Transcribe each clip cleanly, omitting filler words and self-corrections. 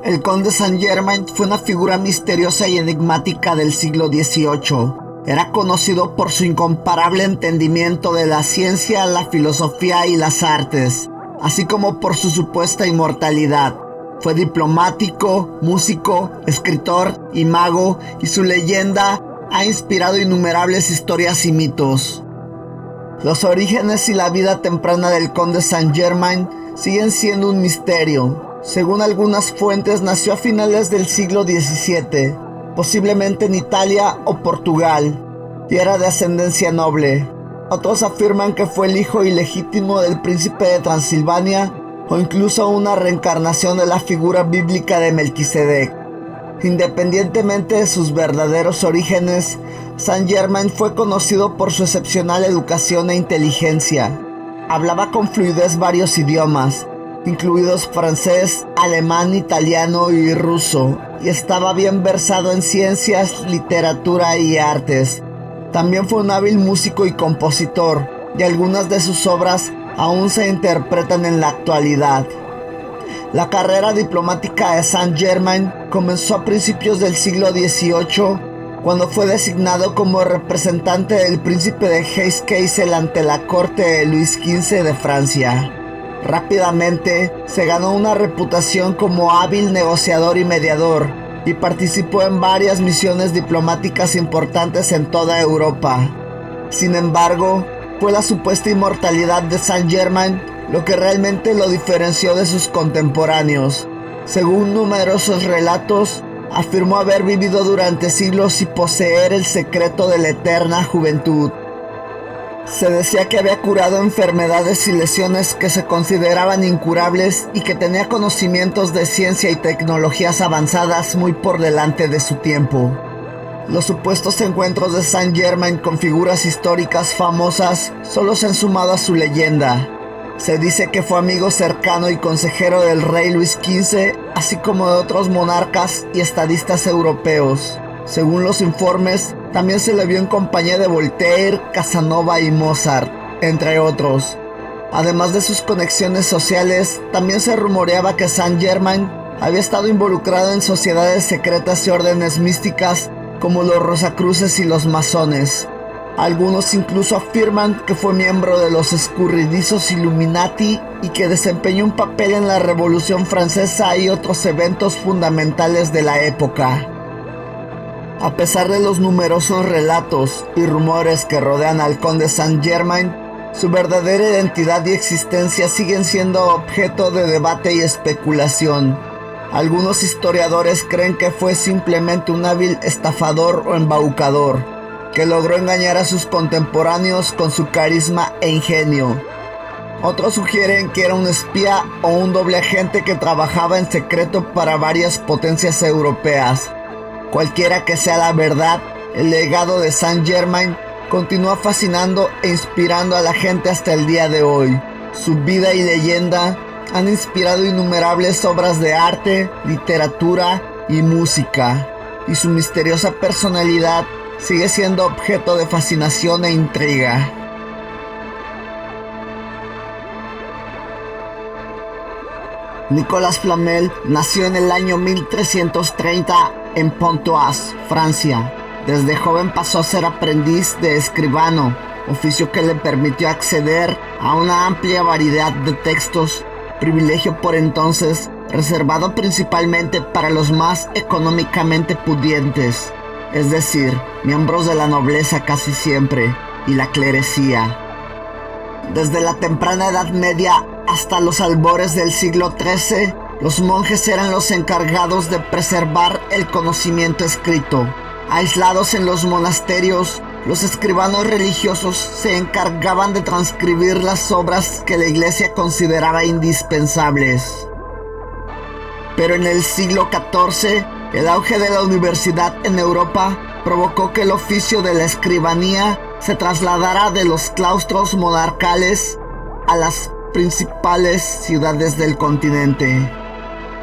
El conde Saint-Germain fue una figura misteriosa y enigmática del siglo XVIII. Era conocido por su incomparable entendimiento de la ciencia, la filosofía y las artes, así como por su supuesta inmortalidad. Fue diplomático, músico, escritor y mago, y su leyenda ha inspirado innumerables historias y mitos. Los orígenes y la vida temprana del conde Saint-Germain siguen siendo un misterio. Según algunas fuentes, nació a finales del siglo XVII, posiblemente en Italia o Portugal, y era de ascendencia noble. Otros afirman que fue el hijo ilegítimo del príncipe de Transilvania o incluso una reencarnación de la figura bíblica de Melquisedec. Independientemente de sus verdaderos orígenes, Saint-Germain fue conocido por su excepcional educación e inteligencia. Hablaba con fluidez varios idiomas, incluidos francés, alemán, italiano y ruso, y estaba bien versado en ciencias, literatura y artes. También fue un hábil músico y compositor, y algunas de sus obras aún se interpretan en la actualidad. La carrera diplomática de Saint-Germain comenzó a principios del siglo XVIII, cuando fue designado como representante del príncipe de Hesse-Kassel ante la corte de Luis XV de Francia. Rápidamente se ganó una reputación como hábil negociador y mediador, y participó en varias misiones diplomáticas importantes en toda Europa. Sin embargo, fue la supuesta inmortalidad de Saint-Germain lo que realmente lo diferenció de sus contemporáneos. Según numerosos relatos, afirmó haber vivido durante siglos y poseer el secreto de la eterna juventud. Se decía que había curado enfermedades y lesiones que se consideraban incurables y que tenía conocimientos de ciencia y tecnologías avanzadas muy por delante de su tiempo. Los supuestos encuentros de Saint-Germain con figuras históricas famosas solo se han sumado a su leyenda. Se dice que fue amigo cercano y consejero del rey Luis XV, así como de otros monarcas y estadistas europeos. Según los informes, también se le vio en compañía de Voltaire, Casanova y Mozart, entre otros. Además de sus conexiones sociales, también se rumoreaba que Saint-Germain había estado involucrado en sociedades secretas y órdenes místicas como los Rosacruces y los masones. Algunos incluso afirman que fue miembro de los escurridizos Illuminati y que desempeñó un papel en la Revolución Francesa y otros eventos fundamentales de la época. A pesar de los numerosos relatos y rumores que rodean al conde Saint-Germain, su verdadera identidad y existencia siguen siendo objeto de debate y especulación. Algunos historiadores creen que fue simplemente un hábil estafador o embaucador, que logró engañar a sus contemporáneos con su carisma e ingenio. Otros sugieren que era un espía o un doble agente que trabajaba en secreto para varias potencias europeas. Cualquiera que sea la verdad, el legado de Saint-Germain continúa fascinando e inspirando a la gente hasta el día de hoy. Su vida y leyenda han inspirado innumerables obras de arte, literatura y música, y su misteriosa personalidad sigue siendo objeto de fascinación e intriga. Nicolas Flamel nació en el año 1330 en Pontoise, Francia. Desde joven pasó a ser aprendiz de escribano, oficio que le permitió acceder a una amplia variedad de textos, privilegio por entonces reservado principalmente para los más económicamente pudientes, es decir, miembros de la nobleza casi siempre, y la clerecía. Desde la temprana Edad Media hasta los albores del siglo XIII, los monjes eran los encargados de preservar el conocimiento escrito. Aislados en los monasterios, los escribanos religiosos se encargaban de transcribir las obras que la Iglesia consideraba indispensables. Pero en el siglo XIV, el auge de la universidad en Europa provocó que el oficio de la escribanía se trasladara de los claustros monarcales a las principales ciudades del continente.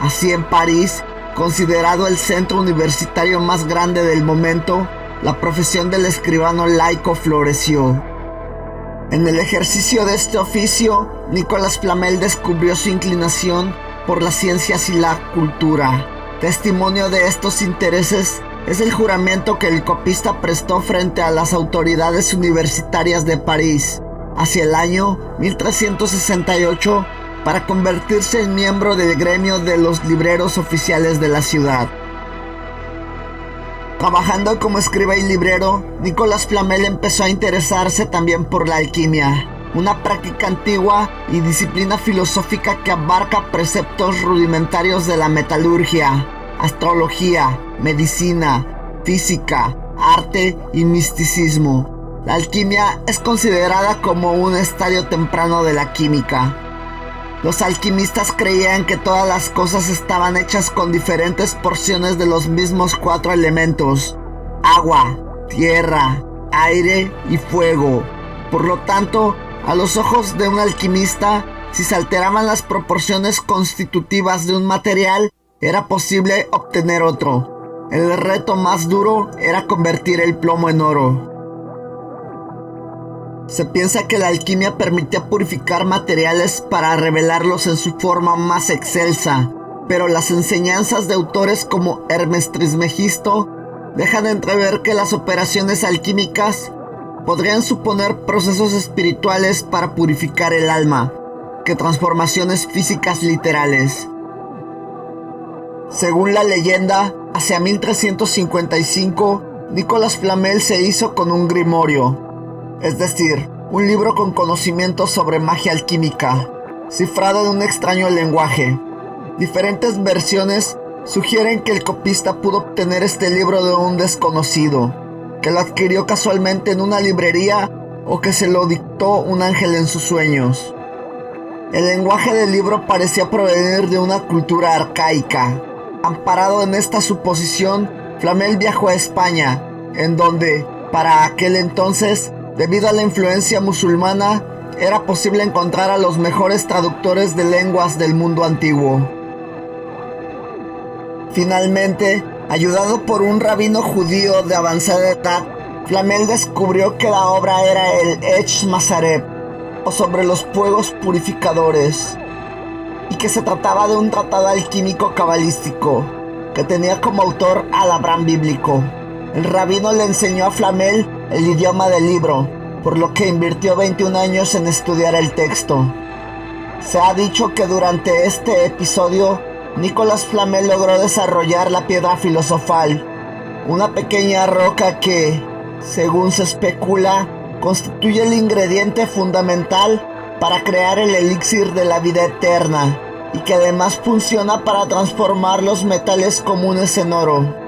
Así, en París, considerado el centro universitario más grande del momento, la profesión del escribano laico floreció. En el ejercicio de este oficio, Nicolas Flamel descubrió su inclinación por las ciencias y la cultura. Testimonio de estos intereses es el juramento que el copista prestó frente a las autoridades universitarias de París hacia el año 1368 para convertirse en miembro del gremio de los libreros oficiales de la ciudad. Trabajando como escriba y librero, Nicolas Flamel empezó a interesarse también por la alquimia, una práctica antigua y disciplina filosófica que abarca preceptos rudimentarios de la metalurgia, astrología, medicina, física, arte y misticismo. La alquimia es considerada como un estadio temprano de la química. Los alquimistas creían que todas las cosas estaban hechas con diferentes porciones de los mismos 4 elementos: agua, tierra, aire y fuego. Por lo tanto, a los ojos de un alquimista, si se alteraban las proporciones constitutivas de un material, era posible obtener otro. El reto más duro era convertir el plomo en oro. Se piensa que la alquimia permitía purificar materiales para revelarlos en su forma más excelsa, pero las enseñanzas de autores como Hermes Trismegisto dejan entrever que las operaciones alquímicas podrían suponer procesos espirituales para purificar el alma, que transformaciones físicas literales. Según la leyenda, hacia 1355, Nicolas Flamel se hizo con un grimorio, es decir, un libro con conocimientos sobre magia alquímica, cifrado en un extraño lenguaje. Diferentes versiones sugieren que el copista pudo obtener este libro de un desconocido, que lo adquirió casualmente en una librería o que se lo dictó un ángel en sus sueños. El lenguaje del libro parecía provenir de una cultura arcaica. Amparado en esta suposición, Flamel viajó a España, en donde, para aquel entonces, debido a la influencia musulmana, era posible encontrar a los mejores traductores de lenguas del mundo antiguo. Finalmente, ayudado por un rabino judío de avanzada edad, Flamel descubrió que la obra era el Ech Masareb, o sobre los fuegos purificadores, y que se trataba de un tratado alquímico cabalístico, que tenía como autor al Abraham bíblico. El rabino le enseñó a Flamel el idioma del libro, por lo que invirtió 21 años en estudiar el texto. Se ha dicho que durante este episodio, Nicolas Flamel logró desarrollar la piedra filosofal, una pequeña roca que, según se especula, constituye el ingrediente fundamental para crear el elixir de la vida eterna, y que además funciona para transformar los metales comunes en oro.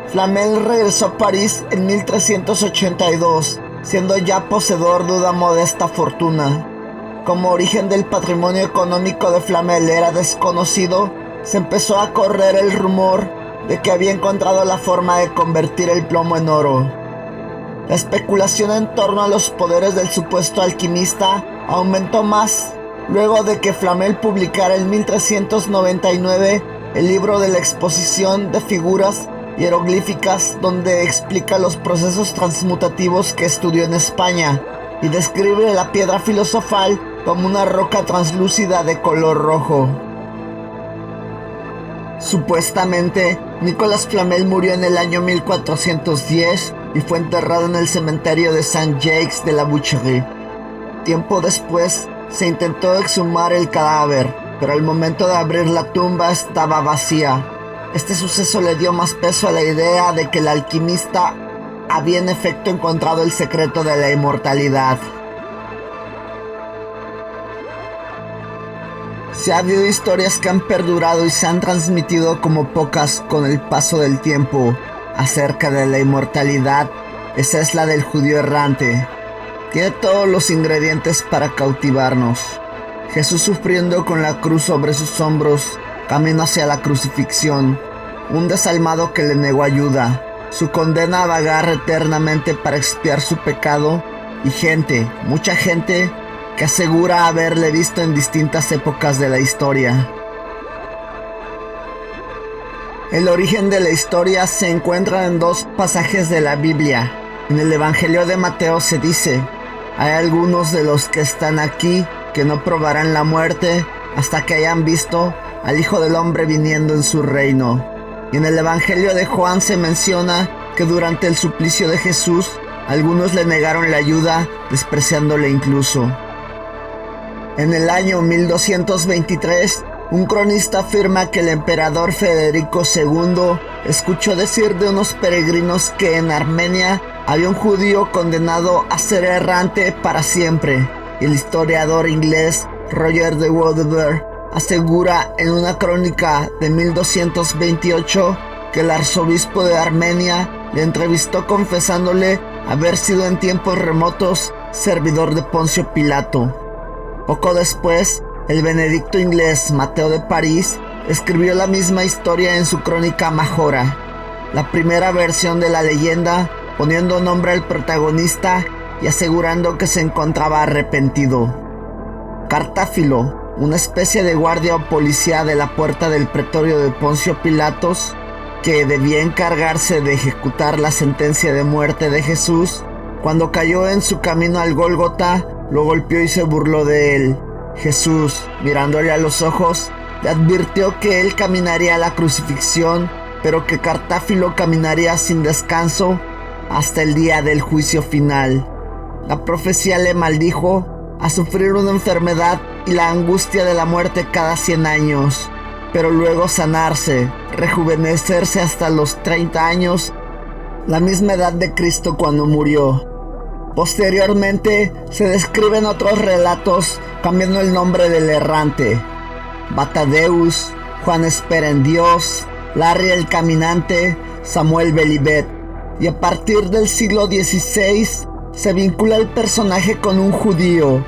Flamel regresó a París en 1382, siendo ya poseedor de una modesta fortuna. Como origen del patrimonio económico de Flamel era desconocido, se empezó a correr el rumor de que había encontrado la forma de convertir el plomo en oro. La especulación en torno a los poderes del supuesto alquimista aumentó más luego de que Flamel publicara en 1399 el libro de la exposición de figuras hieroglíficas, donde explica los procesos transmutativos que estudió en España y describe la piedra filosofal como una roca translúcida de color rojo. Supuestamente, Nicolas Flamel murió en el año 1410 y fue enterrado en el cementerio de Saint-Jacques de la Boucherie. Tiempo después, se intentó exhumar el cadáver, pero al momento de abrir la tumba estaba vacía. Este suceso le dio más peso a la idea de que el alquimista había en efecto encontrado el secreto de la inmortalidad. Se ha habido historias que han perdurado y se han transmitido como pocas con el paso del tiempo acerca de la inmortalidad. Esa es la del judío errante. Tiene todos los ingredientes para cautivarnos. Jesús sufriendo con la cruz sobre sus hombros, camino hacia la crucifixión, un desalmado que le negó ayuda, su condena a vagar eternamente para expiar su pecado, y gente, mucha gente, que asegura haberle visto en distintas épocas de la historia. El origen de la historia se encuentra en 2 pasajes de la Biblia. En el Evangelio de Mateo se dice: hay algunos de los que están aquí que no probarán la muerte hasta que hayan visto al Hijo del Hombre viniendo en su reino. Y en el Evangelio de Juan se menciona que durante el suplicio de Jesús, algunos le negaron la ayuda, despreciándole incluso. En el año 1223, un cronista afirma que el emperador Federico II escuchó decir de unos peregrinos que en Armenia había un judío condenado a ser errante para siempre. El historiador inglés Roger de Woudenberg asegura en una crónica de 1228 que el arzobispo de Armenia le entrevistó confesándole haber sido en tiempos remotos servidor de Poncio Pilato. Poco después, el benedicto inglés Mateo de París escribió la misma historia en su crónica Majora, la primera versión de la leyenda, poniendo nombre al protagonista y asegurando que se encontraba arrepentido. Cartáfilo, una especie de guardia o policía de la puerta del pretorio de Poncio Pilatos, que debía encargarse de ejecutar la sentencia de muerte de Jesús, cuando cayó en su camino al Gólgota, lo golpeó y se burló de él. Jesús, mirándole a los ojos, le advirtió que él caminaría a la crucifixión, pero que Cartáfilo caminaría sin descanso hasta el día del juicio final. La profecía le maldijo a sufrir una enfermedad y la angustia de la muerte cada 100 años, pero luego sanarse, rejuvenecerse hasta los 30 años, la misma edad de Cristo cuando murió. Posteriormente se describen otros relatos cambiando el nombre del errante: Batadeus, Juan Espera en Dios, Larry el Caminante, Samuel Belibet. Y a partir del siglo XVI se vincula el personaje con un judío.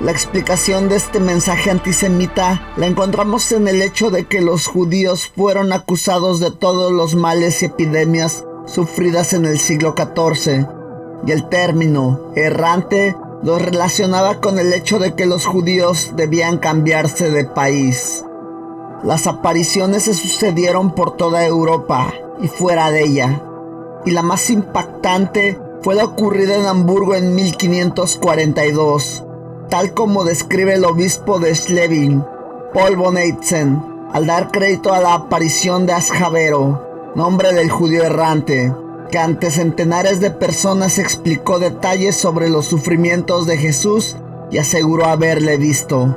La explicación de este mensaje antisemita la encontramos en el hecho de que los judíos fueron acusados de todos los males y epidemias sufridas en el siglo XIV, y el término errante los relacionaba con el hecho de que los judíos debían cambiarse de país. Las apariciones se sucedieron por toda Europa y fuera de ella, y la más impactante fue la ocurrida en Hamburgo en 1542, tal como describe el obispo de Schleswig, Paul von Eitzen, al dar crédito a la aparición de Asjabero, nombre del judío errante, que ante centenares de personas explicó detalles sobre los sufrimientos de Jesús y aseguró haberle visto.